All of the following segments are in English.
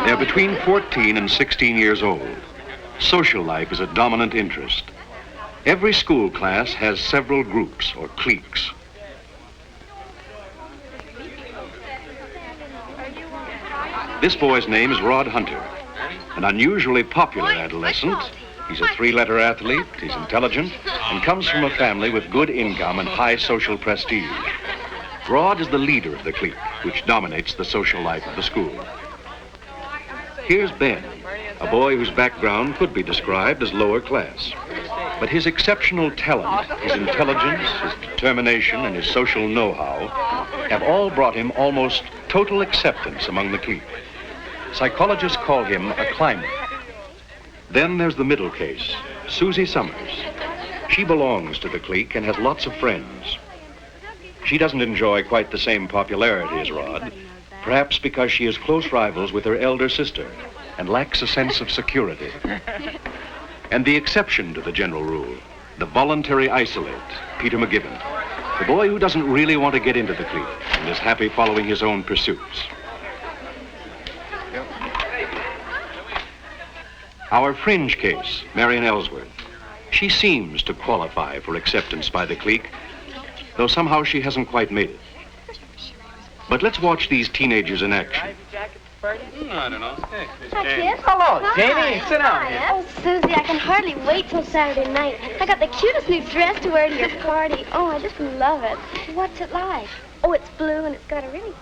They're between 14 and 16 years old. Social life is a dominant interest. Every school class has several groups or cliques. This boy's name is Rod Hunter, an unusually popular adolescent. He's a three-letter athlete, he's intelligent, and comes from a family with good income and high social prestige. Rod is the leader of the clique, which dominates the social life of the school. Here's Ben, a boy whose background could be described as lower class. But his exceptional talent, his intelligence, his determination, and his social know-how have all brought him almost total acceptance among the clique. Psychologists call him a climber. Then there's the middle case, Susie Summers. She belongs to the clique and has lots of friends. She doesn't enjoy quite the same popularity as Rod, perhaps because she is close rivals with her elder sister and lacks a sense of security. And the exception to the general rule, the voluntary isolate, Peter McGibbon, the boy who doesn't really want to get into the clique and is happy following his own pursuits. Our fringe case, Marian Ellsworth. She seems to qualify for acceptance by the clique, though somehow she hasn't quite made it. But let's watch these teenagers in action. I don't know. Hello, Janie. Sit down here. Oh, Susie, I can hardly wait till Saturday night. I got the cutest new dress to wear to your party. Oh, I just love it. What's it like? Oh, it's blue and it's got a really...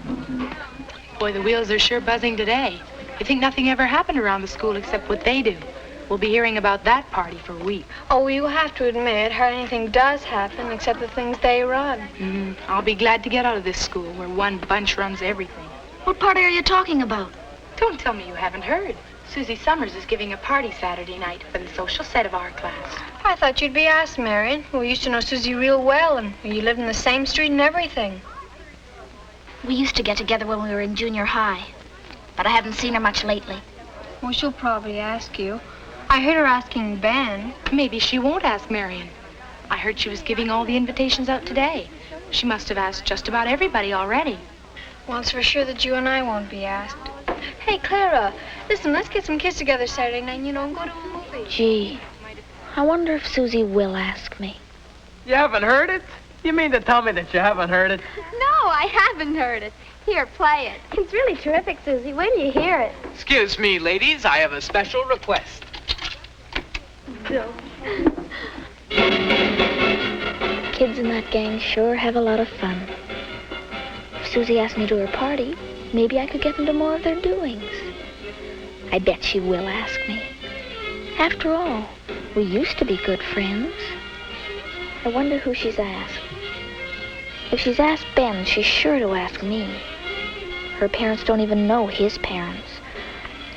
Boy, the wheels are sure buzzing today. You think nothing ever happened around the school except what they do. We'll be hearing about that party for weeks. Oh, you have to admit, hardly anything does happen except the things they run. I'll be glad to get out of this school where one bunch runs everything. What party are you talking about? Don't tell me you haven't heard. Susie Summers is giving a party Saturday night for the social set of our class. I thought you'd be asked, Marian. We used to know Susie real well, and you lived in the same street and everything. We used to get together when we were in junior high, but I haven't seen her much lately. Well, she'll probably ask you. I heard her asking Ben. Maybe she won't ask Marian. I heard she was giving all the invitations out today. She must have asked just about everybody already. Well, it's for sure that you and I won't be asked. Hey, Clara, listen, let's get some kids together Saturday night, you know, and go to a movie. Gee, I wonder if Susie will ask me. You haven't heard it? You mean to tell me that you haven't heard it? No, I haven't heard it. Here, play it. It's really terrific, Susie. Wait till you hear it. Excuse me, ladies. I have a special request. Kids in that gang sure have a lot of fun. If Susie asked me to her party, maybe I could get into more of their doings. I bet she will ask me. After all, we used to be good friends. I wonder who she's asked. If she's asked Ben, she's sure to ask me. Her parents don't even know his parents.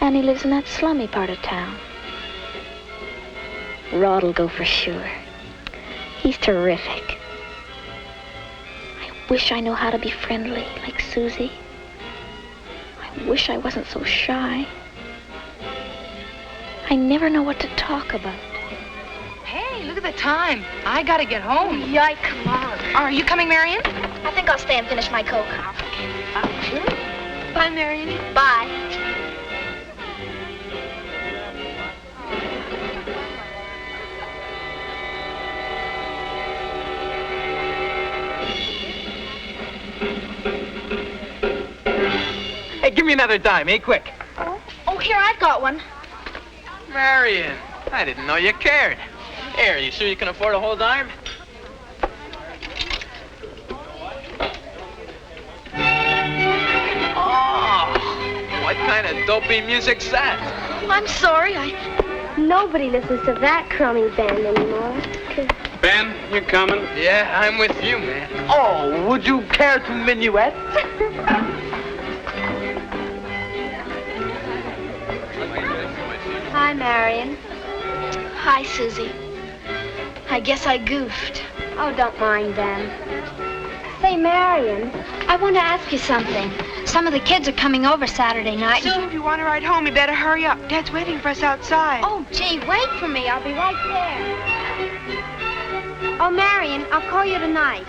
And he lives in that slummy part of town. Rod'll go for sure. He's terrific. I wish I knew how to be friendly like Susie. I wish I wasn't so shy. I never know what to talk about. Hey, look at the time. I gotta get home. Yike, come on. Are you coming, Marian? I think I'll stay and finish my Coke. Sure. Bye, Marian. Bye. me another dime, quick. Oh, here, I've got one. Marian, I didn't know you cared. Here, you sure you can afford a whole dime? Oh, what kind of dopey music's that? I'm sorry, Nobody listens to that crummy band anymore. Ben, you coming? Yeah, I'm with you, man. Oh, would you care to minuet? Hi, Marian. Hi, Susie. I guess I goofed. Oh, don't mind them. Say, Marian, I want to ask you something. Some of the kids are coming over Saturday night. Sue, if you want to ride home, you better hurry up. Dad's waiting for us outside. Oh, gee, wait for me. I'll be right there. Oh, Marian, I'll call you tonight.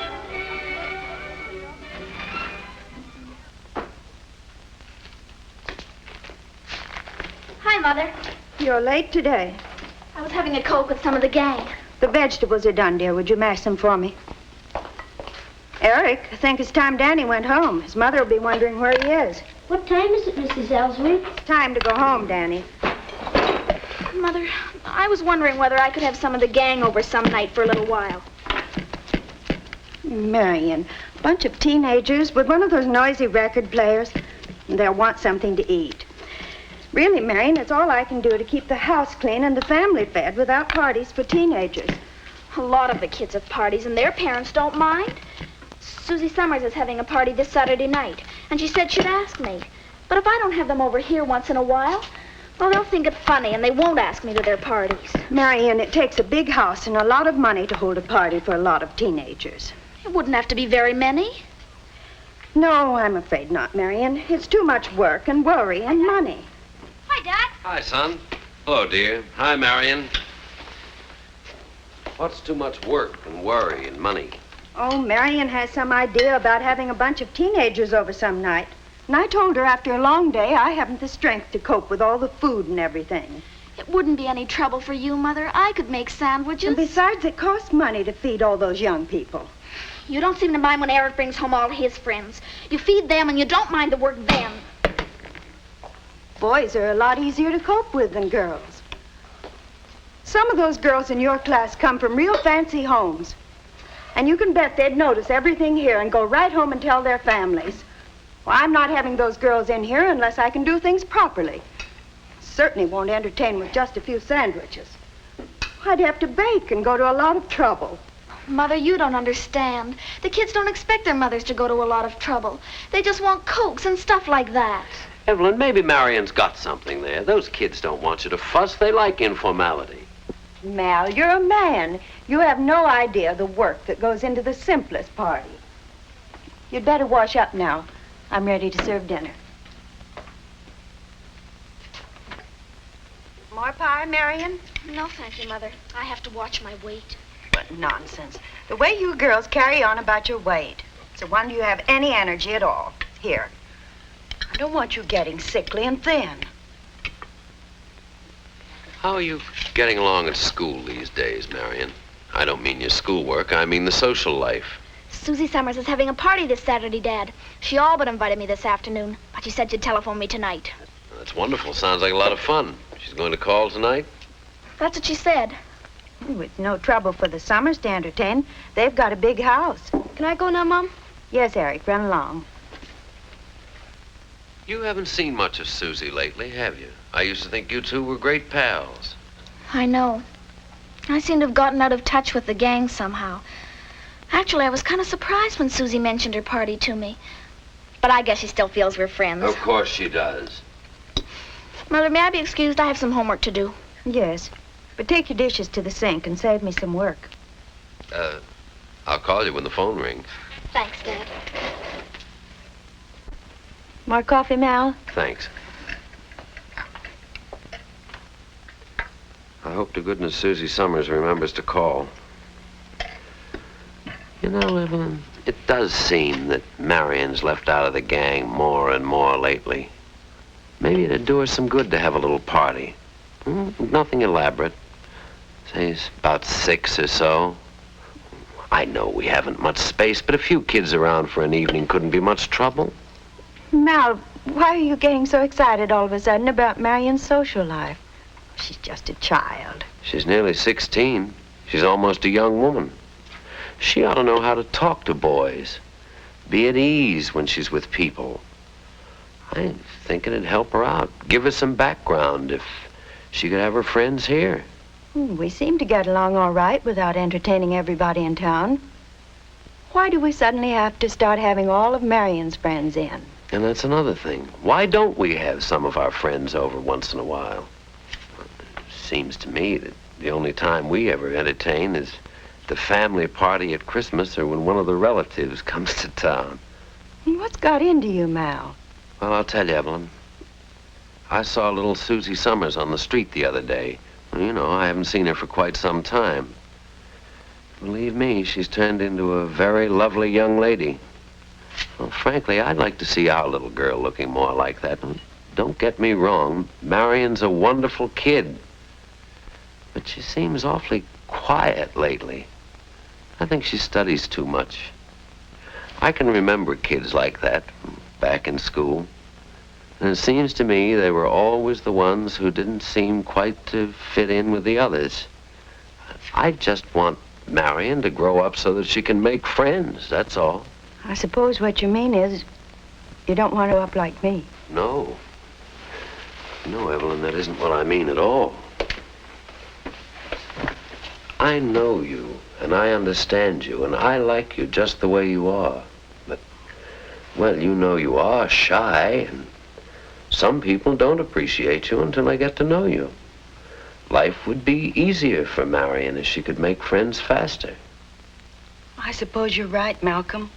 Hi, Mother. You're late today. I was having a Coke with some of the gang. The vegetables are done, dear. Would you mash them for me? Eric, I think it's time Danny went home. His mother will be wondering where he is. what time is it, Mrs. Ellsworth? It's time to go home, Danny. Mother, I was wondering whether I could have some of the gang over some night for a little while. Marian, a bunch of teenagers with one of those noisy record players. They'll want something to eat. Really, Marian, it's all I can do to keep the house clean and the family fed without parties for teenagers. A lot of the kids have parties, and their parents don't mind. Susie Summers is having a party this Saturday night, and she said she'd ask me. But if I don't have them over here once in a while, well, they'll think it funny, and they won't ask me to their parties. Marian, it takes a big house and a lot of money to hold a party for a lot of teenagers. It wouldn't have to be very many. No, I'm afraid not, Marian. It's too much work and worry and money. Hi, Dad. Hi, son. Hello, dear. Hi, Marian. What's too much work and worry and money? Oh, Marian has some idea about having a bunch of teenagers over some night. And I told her after a long day, I haven't the strength to cope with all the food and everything. It wouldn't be any trouble for you, Mother. I could make sandwiches. And besides, it costs money to feed all those young people. You don't seem to mind when Eric brings home all his friends. You feed them, and you don't mind the work then. Boys are a lot easier to cope with than girls. Some of those girls in your class come from real fancy homes. And you can bet they'd notice everything here and go right home and tell their families. Well, I'm not having those girls in here unless I can do things properly. Certainly won't entertain with just a few sandwiches. I'd have to bake and go to a lot of trouble. Mother, you don't understand. The kids don't expect their mothers to go to a lot of trouble. They just want Cokes and stuff like that. Evelyn, maybe Marian's got something there. Those kids don't want you to fuss. They like informality. Mal, you're a man. You have no idea the work that goes into the simplest party. You'd better wash up now. I'm ready to serve dinner. More pie, Marian? No, thank you, Mother. I have to watch my weight. What nonsense. The way you girls carry on about your weight. It's a wonder you have any energy at all. Here. I don't want you getting sickly and thin. How are you getting along at school these days, Marian? I don't mean your schoolwork. I mean the social life. Susie Summers is having a party this Saturday, Dad. She all but invited me this afternoon, but she said she'd telephone me tonight. That's wonderful. Sounds like a lot of fun. She's going to call tonight? That's what she said. It's no trouble for the Summers to entertain. They've got a big house. Can I go now, Mom? Yes, Eric, run along. You haven't seen much of Susie lately, have you? I used to think you two were great pals. I know. I seem to have gotten out of touch with the gang somehow. Actually, I was kind of surprised when Susie mentioned her party to me. But I guess she still feels we're friends. Of course she does. Mother, may I be excused? I have some homework to do. Yes, but take your dishes to the sink and save me some work. I'll call you when the phone rings. Thanks, Dad. More coffee, Mal? Thanks. I hope to goodness Susie Summers remembers to call. You know, Evelyn, it does seem that Marian's left out of the gang more and more lately. Maybe it'd do her some good to have a little party. Nothing elaborate. Say, about 6 or so. I know we haven't much space, but a few kids around for an evening couldn't be much trouble. Mal, Why are you getting so excited all of a sudden about Marian's social life? She's just a child. She's nearly 16. She's almost a young woman. She ought to know how to talk to boys, be at ease when she's with people. I think it'd help her out, give her some background if she could have her friends here. We seem to get along all right without entertaining everybody in town. Why do we suddenly have to start having all of Marian's friends in? And that's another thing. Why don't we have some of our friends over once in a while? It seems to me that the only time we ever entertain is the family party at Christmas or when one of the relatives comes to town. What's got into you, Mal? Well, I'll tell you, Evelyn. I saw little Susie Summers on the street the other day. You know, I haven't seen her for quite some time. Believe me, she's turned into a very lovely young lady. Well, frankly, I'd like to see our little girl looking more like that. Don't get me wrong, Marian's a wonderful kid. But she seems awfully quiet lately. I think she studies too much. I can remember kids like that back in school. And it seems to me they were always the ones who didn't seem quite to fit in with the others. I just want Marian to grow up so that she can make friends, that's all. I suppose what you mean is you don't want to grow up like me. No. No, Evelyn, that isn't what I mean at all. I know you, and I understand you, and I like you just the way you are. But, well, you know you are shy, and some people don't appreciate you until they get to know you. Life would be easier for Marian if she could make friends faster. I suppose you're right, Malcolm.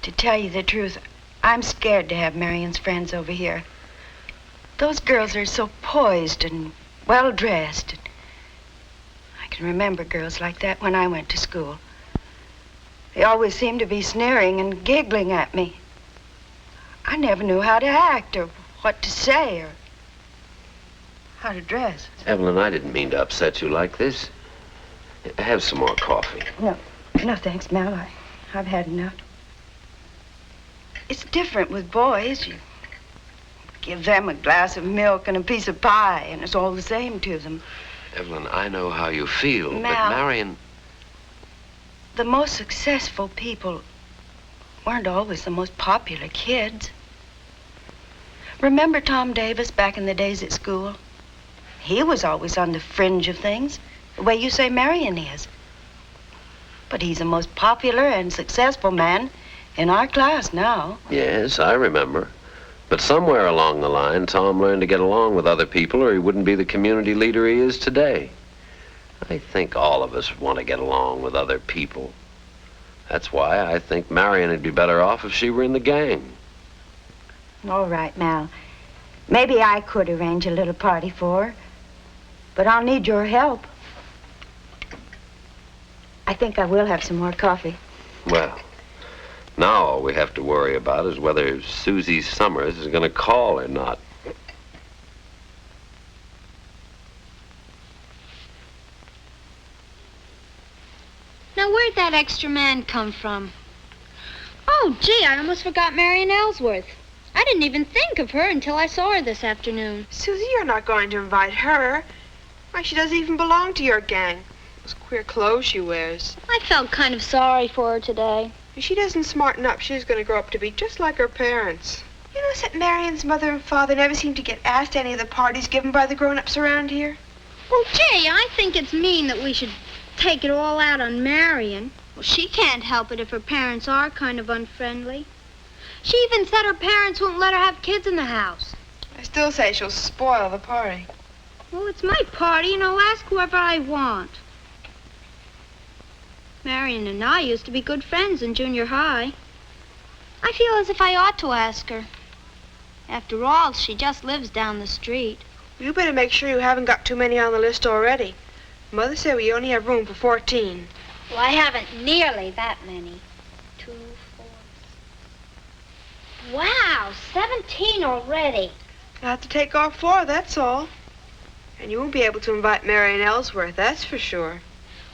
To tell you the truth, I'm scared to have Marian's friends over here. Those girls are so poised and well-dressed. I can remember girls like that when I went to school. They always seemed to be sneering and giggling at me. I never knew how to act or what to say or how to dress. Evelyn, I didn't mean to upset you like this. Have some more coffee. No, thanks, Mal. I've had enough. It's different with boys. You give them a glass of milk and a piece of pie, and it's all the same to them. Evelyn, I know how you feel, Mal, but Marian... The most successful people weren't always the most popular kids. Remember Tom Davis back in the days at school? He was always on the fringe of things, the way you say Marian is. But he's the most popular and successful man in our class now. Yes, I remember. But somewhere along the line, Tom learned to get along with other people or he wouldn't be the community leader he is today. I think all of us want to get along with other people. That's why I think Marian would be better off if she were in the gang. All right, Mal. Maybe I could arrange a little party for her, but I'll need your help. I think I will have some more coffee. Well, now all we have to worry about is whether Susie Summers is going to call or not. Now, where'd that extra man come from? Oh, gee, I almost forgot Marian Ellsworth. I didn't even think of her until I saw her this afternoon. Susie, you're not going to invite her. Why, she doesn't even belong to your gang. Those queer clothes she wears. I felt kind of sorry for her today. If she doesn't smarten up, she's going to grow up to be just like her parents. You notice that Marian's mother and father never seem to get asked to any of the parties given by the grown-ups around here? Well, gee, I think it's mean that we should take it all out on Marian. Well, she can't help it if her parents are kind of unfriendly. She even said her parents won't let her have kids in the house. I still say she'll spoil the party. Well, it's my party, and I'll ask whoever I want. Marian and I used to be good friends in junior high. I feel as if I ought to ask her. After all, she just lives down the street. You better make sure you haven't got too many on the list already. Mother said we only have room for 14. Well, I haven't nearly that many. 2, 4... Wow, 17 already. You'll have to take off 4, that's all. And you won't be able to invite Marian Ellsworth, that's for sure.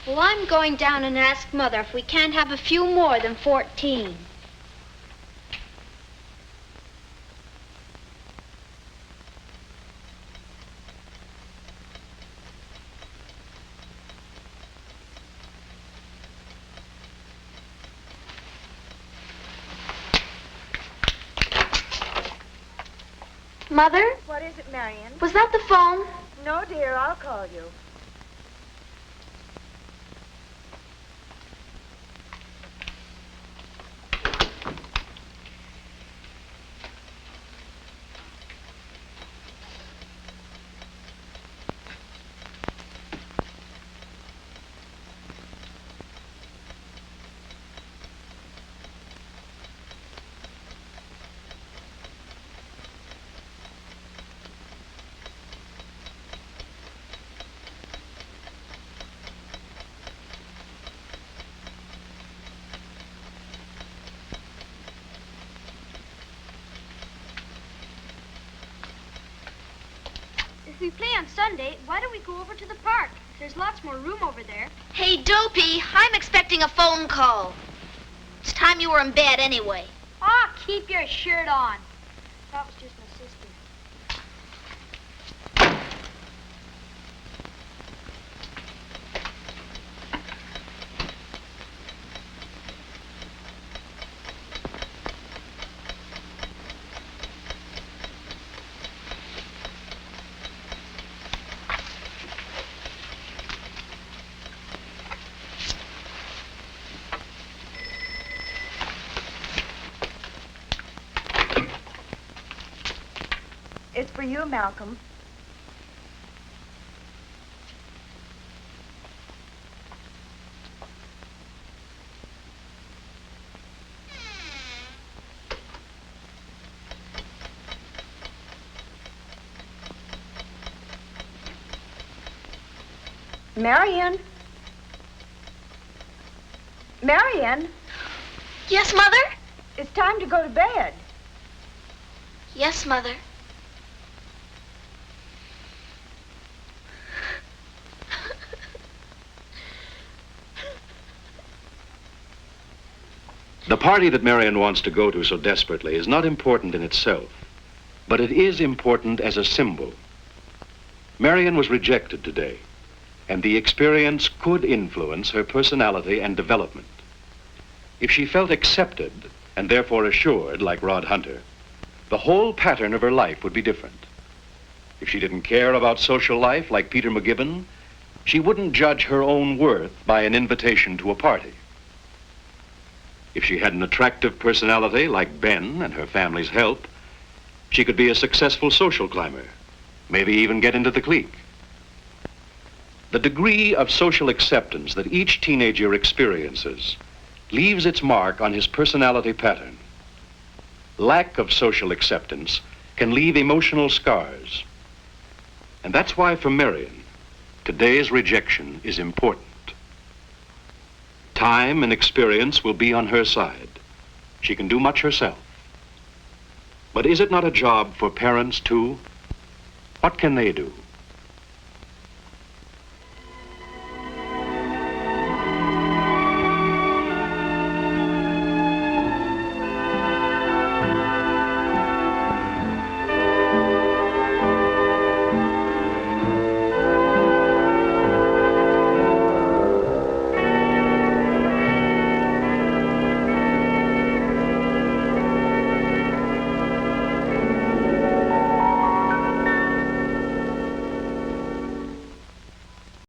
Well, I'm going down and ask Mother if we can't have a few more than 14. Mother? What is it, Marian? Was that the phone? No, dear, I'll call you. If we play on Sunday, why don't we go over to the park? There's lots more room over there. Hey, Dopey, I'm expecting a phone call. It's time you were in bed anyway. Ah, keep your shirt on. That was just my sister. It's for you, Malcolm. Marian? Marian, Yes, Mother? it's time to go to bed. Yes, Mother. The party that Marian wants to go to so desperately is not important in itself, but it is important as a symbol. Marian was rejected today, and the experience could influence her personality and development. If she felt accepted, and therefore assured, like Rod Hunter, the whole pattern of her life would be different. If she didn't care about social life, like Peter McGibbon, she wouldn't judge her own worth by an invitation to a party. If she had an attractive personality, like Ben and her family's help, she could be a successful social climber, maybe even get into the clique. The degree of social acceptance that each teenager experiences leaves its mark on his personality pattern. Lack of social acceptance can leave emotional scars. And that's why for Marian, today's rejection is important. Time and experience will be on her side. She can do much herself. But is it not a job for parents too? What can they do?